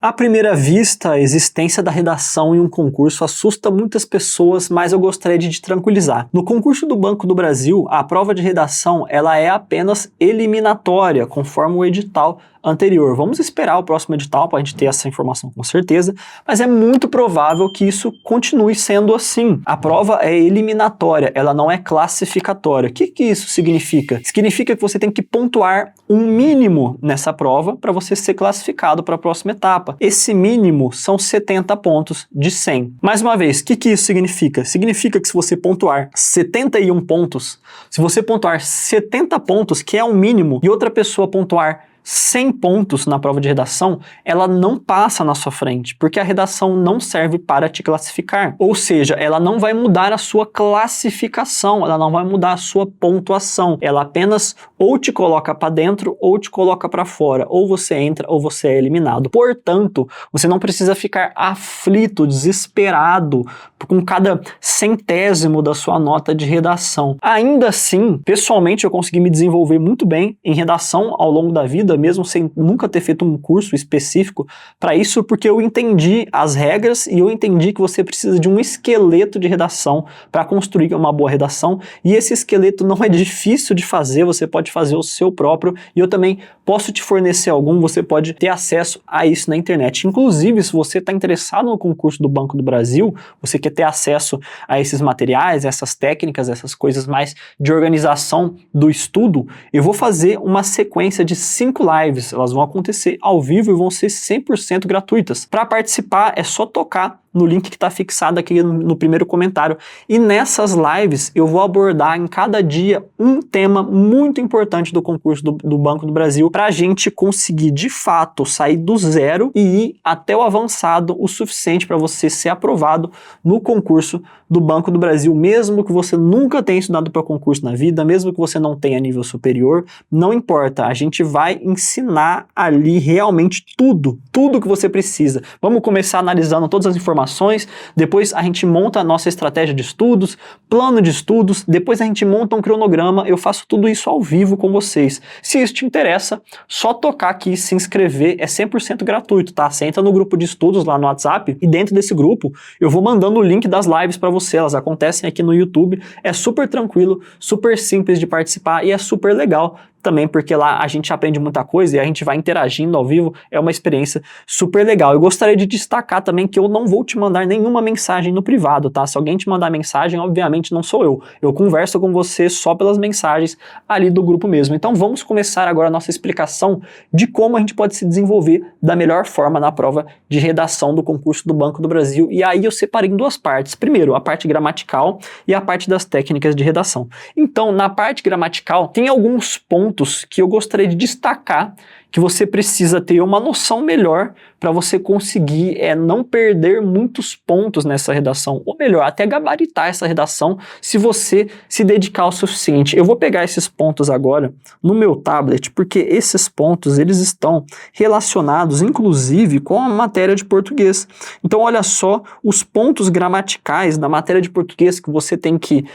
À primeira vista, a existência da redação em um concurso assusta muitas pessoas, mas eu gostaria de te tranquilizar. No concurso do Banco do Brasil, a prova de redação ela é apenas eliminatória, conforme o edital anterior. Vamos esperar o próximo edital para a gente ter essa informação com certeza, mas é muito provável que isso continue sendo assim. A prova é eliminatória, ela não é classificatória. O que isso significa? Significa que você tem que pontuar um mínimo nessa prova para você ser classificado para a próxima etapa. Esse mínimo são 70 pontos de 100. Mais uma vez, o que isso significa? Significa que se você pontuar 71 pontos, se você pontuar 70 pontos, que é o mínimo, e outra pessoa pontuar 100 pontos na prova de redação, ela não passa na sua frente, porque a redação não serve para te classificar. Ou seja, ela não vai mudar a sua classificação, ela não vai mudar a sua pontuação. Ela apenas ou te coloca para dentro ou te coloca para fora. Ou você entra ou você é eliminado. Portanto, você não precisa ficar aflito, desesperado com cada centésimo da sua nota de redação. Ainda assim, pessoalmente eu consegui me desenvolver muito bem em redação ao longo da vida, mesmo sem nunca ter feito um curso específico para isso, porque eu entendi as regras e eu entendi que você precisa de um esqueleto de redação para construir uma boa redação, e esse esqueleto não é difícil de fazer, você pode fazer o seu próprio, e eu também posso te fornecer algum, você pode ter acesso a isso na internet. Inclusive, se você está interessado no concurso do Banco do Brasil, você quer ter acesso a esses materiais, essas técnicas, essas coisas mais de organização do estudo, eu vou fazer uma sequência de 5 lives, elas vão acontecer ao vivo e vão ser 100% gratuitas. Para participar é só tocar no link que está fixado aqui no primeiro comentário. E nessas lives eu vou abordar em cada dia um tema muito importante do concurso do Banco do Brasil para a gente conseguir de fato sair do zero e ir até o avançado o suficiente para você ser aprovado no concurso do Banco do Brasil, mesmo que você nunca tenha estudado para concurso na vida, mesmo que você não tenha nível superior, não importa, a gente vai ensinar ali realmente tudo que você precisa. Vamos começar analisando todas as informações, depois a gente monta a nossa estratégia de estudos, plano de estudos, depois a gente monta um cronograma, eu faço tudo isso ao vivo com vocês. Se isso te interessa, só tocar aqui, se inscrever, é 100% gratuito, tá? Você entra no grupo de estudos lá no WhatsApp e dentro desse grupo eu vou mandando o link das lives para você, elas acontecem aqui no YouTube, é super tranquilo, super simples de participar e é super legal também, porque lá a gente aprende muita coisa e a gente vai interagindo ao vivo, é uma experiência super legal. Eu gostaria de destacar também que eu não vou te mandar nenhuma mensagem no privado, tá? Se alguém te mandar mensagem, obviamente não sou eu. Eu converso com você só pelas mensagens ali do grupo mesmo. Então vamos começar agora a nossa explicação de como a gente pode se desenvolver da melhor forma na prova de redação do concurso do Banco do Brasil. E aí eu separei em duas partes. Primeiro, a parte gramatical e a parte das técnicas de redação. Então, na parte gramatical, tem alguns pontos que eu gostaria de destacar que você precisa ter uma noção melhor para você conseguir não perder muitos pontos nessa redação, ou melhor, até gabaritar essa redação se você se dedicar o suficiente. Eu vou pegar esses pontos agora no meu tablet, porque esses pontos eles estão relacionados inclusive com a matéria de português. Então olha só os pontos gramaticais da matéria de português que você tem que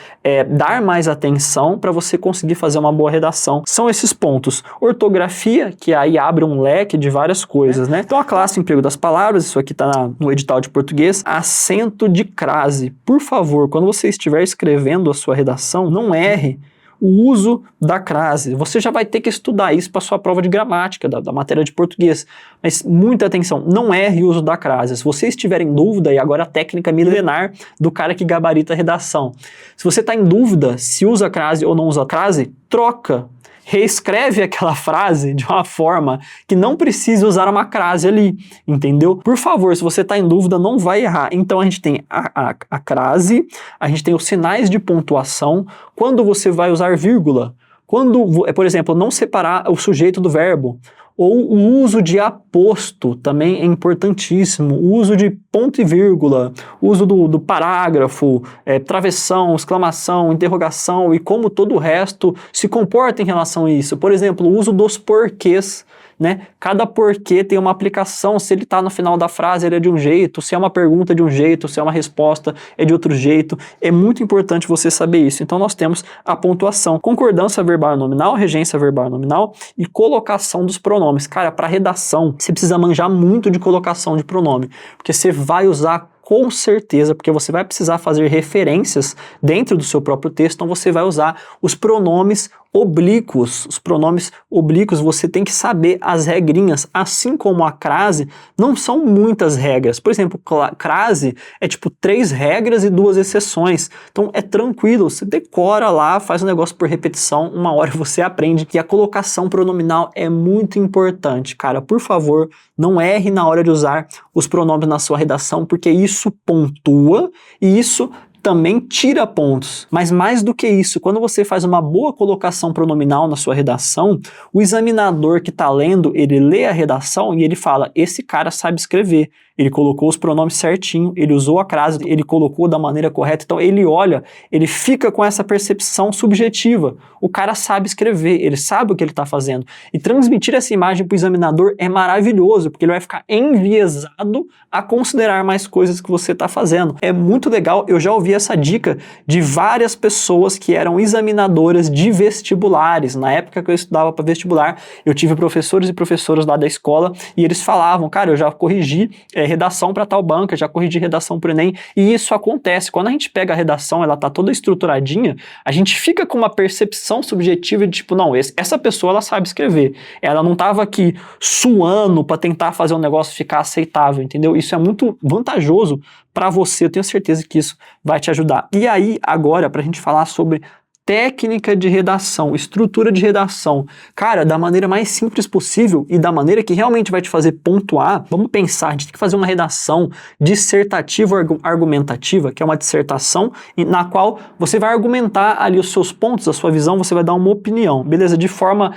dar mais atenção para você conseguir fazer uma boa redação. São esses pontos: ortografia, que aí abre um leque de várias coisas, né? Então a classe emprego das palavras, isso aqui tá no edital de português. Acento de crase. Por favor, quando você estiver escrevendo a sua redação, não erre o uso da crase. Você já vai ter que estudar isso para sua prova de gramática da matéria de português. Mas muita atenção, não erre o uso da crase. Se você estiver em dúvida, e agora a técnica milenar do cara que gabarita a redação. Se você está em dúvida se usa crase ou não usa crase, troca. Reescreve aquela frase de uma forma que não precise usar uma crase ali, entendeu? Por favor, se você está em dúvida, não vai errar. Então a gente tem a crase, a gente tem os sinais de pontuação, quando você vai usar vírgula, quando, por exemplo, não separar o sujeito do verbo, ou o uso de aposto também é importantíssimo, o uso de ponto e vírgula, o uso do parágrafo, travessão, exclamação, interrogação e como todo o resto se comporta em relação a isso. Por exemplo, o uso dos porquês né? Cada porquê tem uma aplicação, se ele está no final da frase ele é de um jeito, se é uma pergunta de um jeito, se é uma resposta é de outro jeito. É muito importante você saber isso. Então nós temos a pontuação, concordância verbal e nominal, regência verbal e nominal e colocação dos pronomes. Cara, para redação, você precisa manjar muito de colocação de pronome, porque você vai usar com certeza, porque você vai precisar fazer referências dentro do seu próprio texto, então você vai usar os pronomes oblíquos. Os pronomes oblíquos você tem que saber as regrinhas, assim como a crase, não são muitas regras. Por exemplo, crase é tipo 3 regras e 2 exceções, então é tranquilo, você decora lá, faz o negócio por repetição, uma hora você aprende. E a colocação pronominal é muito importante, cara, por favor, não erre na hora de usar os pronomes na sua redação, porque isso pontua e isso também tira pontos. Mas mais do que isso, quando você faz uma boa colocação pronominal na sua redação, o examinador que está lendo, ele lê a redação e ele fala, esse cara sabe escrever, ele colocou os pronomes certinho, ele usou a crase, ele colocou da maneira correta, então ele olha, ele fica com essa percepção subjetiva, o cara sabe escrever, ele sabe o que ele está fazendo, e transmitir essa imagem para o examinador é maravilhoso, porque ele vai ficar enviesado a considerar mais coisas que você está fazendo. É muito legal, eu já ouvi essa dica de várias pessoas que eram examinadoras de vestibulares. Na época que eu estudava para vestibular, eu tive professores e professoras lá da escola e eles falavam, cara, eu já corrigi redação para tal banca, já corrigi redação para o Enem, e isso acontece. Quando a gente pega a redação, ela tá toda estruturadinha, a gente fica com uma percepção subjetiva de tipo, não, essa pessoa ela sabe escrever, ela não tava aqui suando para tentar fazer o negócio ficar aceitável, entendeu? Isso é muito vantajoso para você, eu tenho certeza que isso vai te ajudar. E aí, agora, para a gente falar sobre técnica de redação, estrutura de redação, cara, da maneira mais simples possível e da maneira que realmente vai te fazer pontuar, vamos pensar, a gente tem que fazer uma redação dissertativa argumentativa, que é uma dissertação na qual você vai argumentar ali os seus pontos, a sua visão, você vai dar uma opinião, beleza? De forma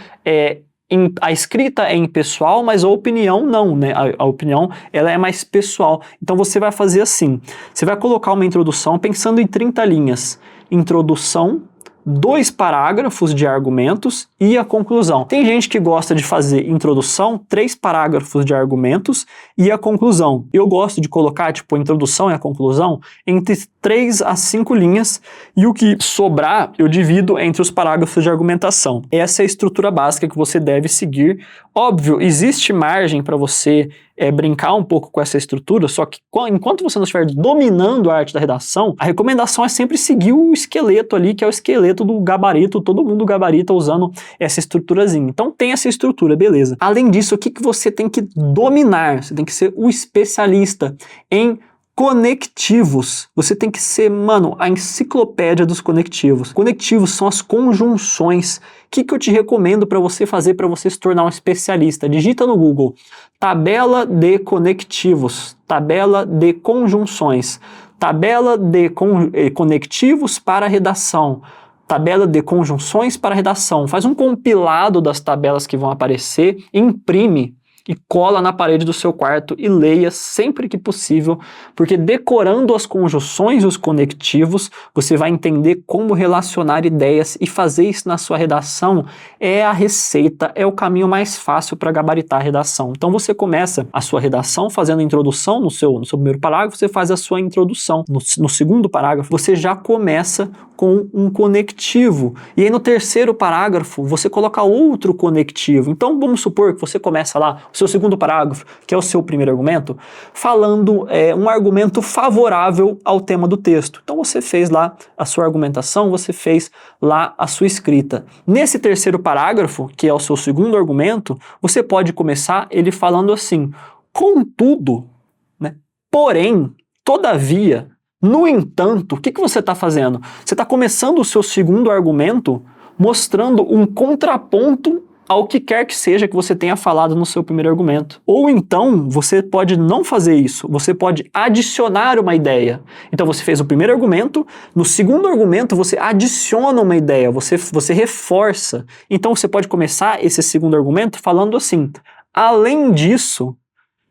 a escrita é impessoal, mas a opinião não, né? A opinião, ela é mais pessoal. Então você vai fazer assim, você vai colocar uma introdução pensando em 30 linhas. Introdução, 2 parágrafos de argumentos e a conclusão. Tem gente que gosta de fazer introdução, 3 parágrafos de argumentos e a conclusão. Eu gosto de colocar, tipo, a introdução e a conclusão entre 3 a 5 linhas e o que sobrar eu divido entre os parágrafos de argumentação. Essa é a estrutura básica que você deve seguir. Óbvio, existe margem para você brincar um pouco com essa estrutura, só que enquanto você não estiver dominando a arte da redação, a recomendação é sempre seguir o esqueleto ali, que é o esqueleto do gabarito, todo mundo gabarita usando essa estruturazinha. Então tem essa estrutura, beleza. Além disso, o que você tem que dominar? Você tem que ser o especialista em conectivos. Você tem que ser, mano, a enciclopédia dos conectivos. Conectivos são as conjunções. O que eu te recomendo para você fazer para você se tornar um especialista? Digita no Google, tabela de conectivos, tabela de conjunções, tabela de conectivos para redação, tabela de conjunções para redação. Faz um compilado das tabelas que vão aparecer, imprime e cola na parede do seu quarto e leia sempre que possível, porque decorando as conjunções e os conectivos, você vai entender como relacionar ideias e fazer isso na sua redação é a receita, é o caminho mais fácil para gabaritar a redação. Então você começa a sua redação fazendo a introdução no seu primeiro parágrafo, você faz a sua introdução. No segundo parágrafo, você já começa com um conectivo. E aí no terceiro parágrafo, você coloca outro conectivo. Então vamos supor que você começa lá, o seu segundo parágrafo, que é o seu primeiro argumento, falando um argumento favorável ao tema do texto. Então você fez lá a sua argumentação, você fez lá a sua escrita. Nesse terceiro parágrafo, que é o seu segundo argumento, você pode começar ele falando assim, contudo, né, porém, todavia, no entanto, o que você está fazendo? Você está começando o seu segundo argumento mostrando um contraponto ao que quer que seja que você tenha falado no seu primeiro argumento. Ou então, você pode não fazer isso, você pode adicionar uma ideia. Então você fez o primeiro argumento, no segundo argumento você adiciona uma ideia, você reforça. Então você pode começar esse segundo argumento falando assim, além disso,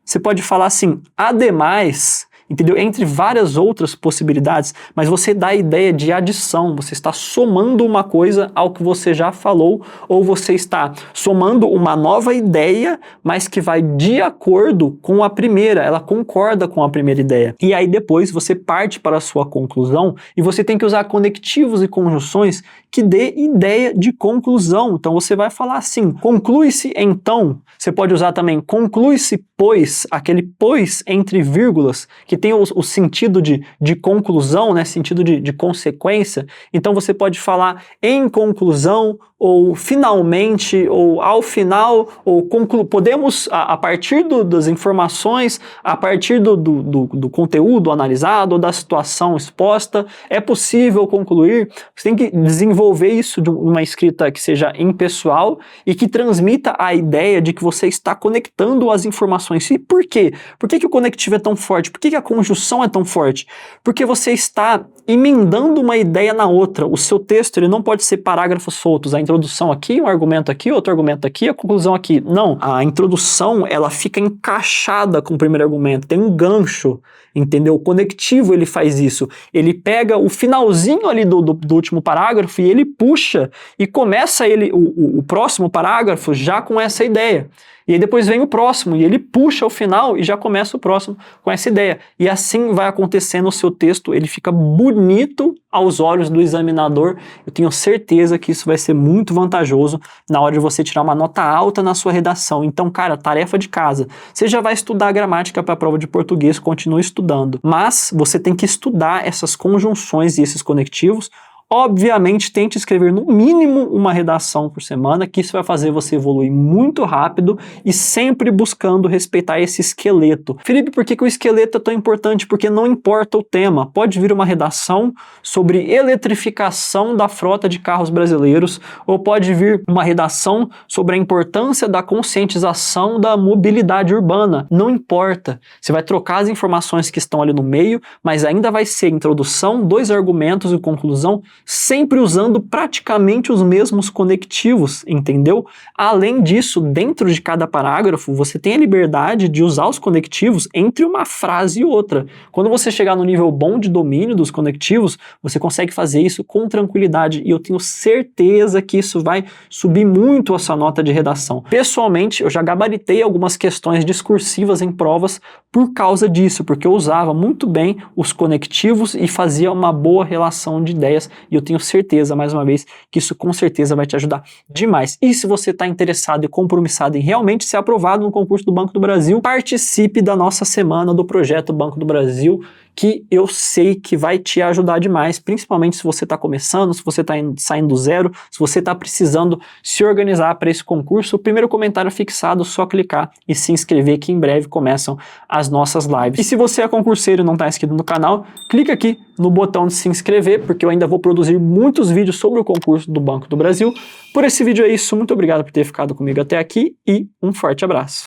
você pode falar assim, ademais, entendeu? Entre várias outras possibilidades, mas você dá a ideia de adição, você está somando uma coisa ao que você já falou, ou você está somando uma nova ideia, mas que vai de acordo com a primeira, ela concorda com a primeira ideia. E aí depois você parte para a sua conclusão e você tem que usar conectivos e conjunções que dê ideia de conclusão. Então você vai falar assim, conclui-se então, você pode usar também conclui-se pois, aquele pois entre vírgulas, que tem o sentido de conclusão, né, sentido de consequência. Então você pode falar em conclusão, ou finalmente, ou ao final, ou podemos, a partir das informações, a partir do conteúdo analisado, ou da situação exposta, é possível concluir. Você tem que desenvolver isso de uma escrita que seja impessoal e que transmita a ideia de que você está conectando as informações. E por quê? Por que o conectivo é tão forte? Por que a conjunção é tão forte? Porque você está emendando uma ideia na outra. O seu texto ele não pode ser parágrafos soltos. A introdução aqui, um argumento aqui, outro argumento aqui, a conclusão aqui. Não. A introdução ela fica encaixada com o primeiro argumento. Tem um gancho, entendeu? O conectivo ele faz isso. Ele pega o finalzinho ali do último parágrafo e ele puxa e começa o próximo parágrafo já com essa ideia. E aí depois vem o próximo, e ele puxa o final e já começa o próximo com essa ideia. E assim vai acontecendo o seu texto, ele fica bonito aos olhos do examinador. Eu tenho certeza que isso vai ser muito vantajoso na hora de você tirar uma nota alta na sua redação. Então, cara, tarefa de casa. Você já vai estudar gramática para a prova de português, continue estudando. Mas você tem que estudar essas conjunções e esses conectivos. Obviamente, tente escrever no mínimo uma redação por semana, que isso vai fazer você evoluir muito rápido e sempre buscando respeitar esse esqueleto. Felipe, por que o esqueleto é tão importante? Porque não importa o tema. Pode vir uma redação sobre eletrificação da frota de carros brasileiros, ou pode vir uma redação sobre a importância da conscientização da mobilidade urbana. Não importa. Você vai trocar as informações que estão ali no meio, mas ainda vai ser introdução, 2 argumentos e conclusão, sempre usando praticamente os mesmos conectivos, entendeu? Além disso, dentro de cada parágrafo, você tem a liberdade de usar os conectivos entre uma frase e outra. Quando você chegar no nível bom de domínio dos conectivos, você consegue fazer isso com tranquilidade e eu tenho certeza que isso vai subir muito a sua nota de redação. Pessoalmente, eu já gabaritei algumas questões discursivas em provas por causa disso, porque eu usava muito bem os conectivos e fazia uma boa relação de ideias. E eu tenho certeza, mais uma vez, que isso com certeza vai te ajudar demais. E se você está interessado e compromissado em realmente ser aprovado no concurso do Banco do Brasil, participe da nossa semana do projeto Banco do Brasil, que eu sei que vai te ajudar demais, principalmente se você está começando, se você está saindo do zero, se você está precisando se organizar para esse concurso. O primeiro comentário fixado, só clicar e se inscrever, que em breve começam as nossas lives. E se você é concurseiro e não está inscrito no canal, clica aqui no botão de se inscrever, porque eu ainda vou produzir muitos vídeos sobre o concurso do Banco do Brasil. Por esse vídeo é isso, muito obrigado por ter ficado comigo até aqui e um forte abraço.